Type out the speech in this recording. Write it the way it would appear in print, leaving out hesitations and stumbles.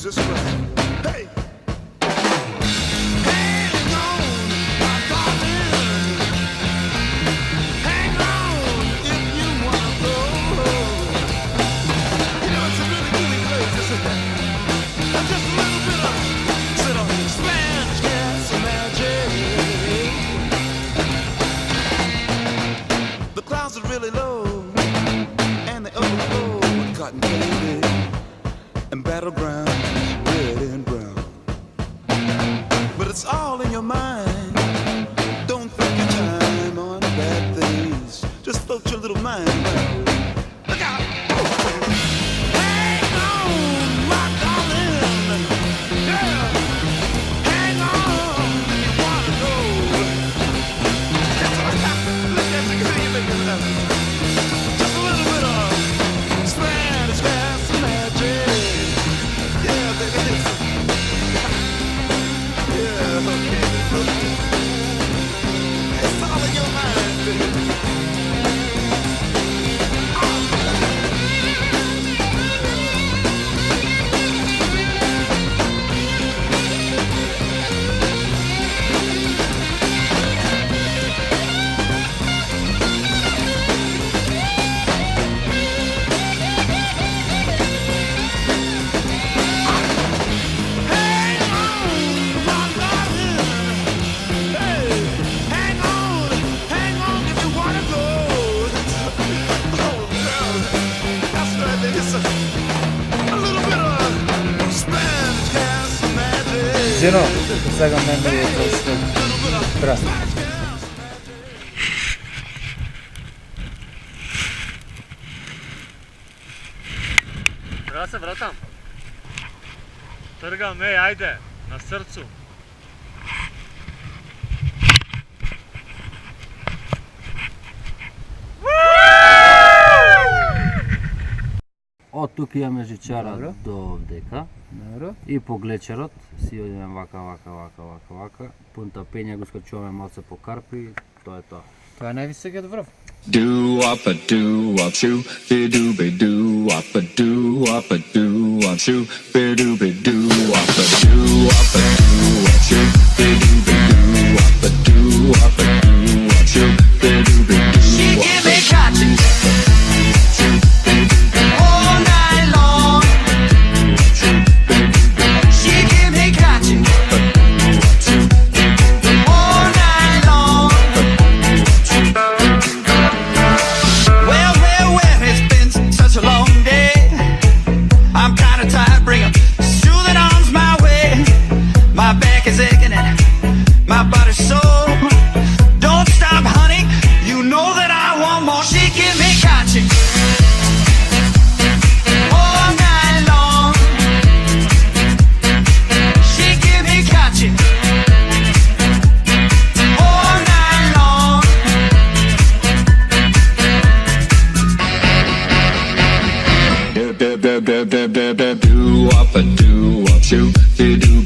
just right. Hey! Really low, and they overflow with cotton candy and battleground, red and brown. But it's all in your mind. Don't think your time on bad things. Just float your little mind around. Look out! Hang on, my darling. Yeah, hang on if you wanna go. Look at you, you make me laugh. Zeno, slegam memory jest teraz. Ja se vratam. Trgam, ajde, na srcu. Od тук имаме жичара до вдека. И по глечерот си одиме вака. Пунта пења го скачуваме малце по карпи, тоа е тоа. Това е най-високият връв. Do up a do up shoo, be do be do up a do up shoo, be do up a do up shoo, be do up a do up shoo, be do She give me cotton all night long. She give me cotton all night long. Well, it's been such a long day. I'm kinda tired, bring 'em soothing arms my way. My back is aching and my body's sore. Don't stop, honey, you know that I want more. She give me cotton all night long. She give me cotton all night long. do up a do up shoo, be do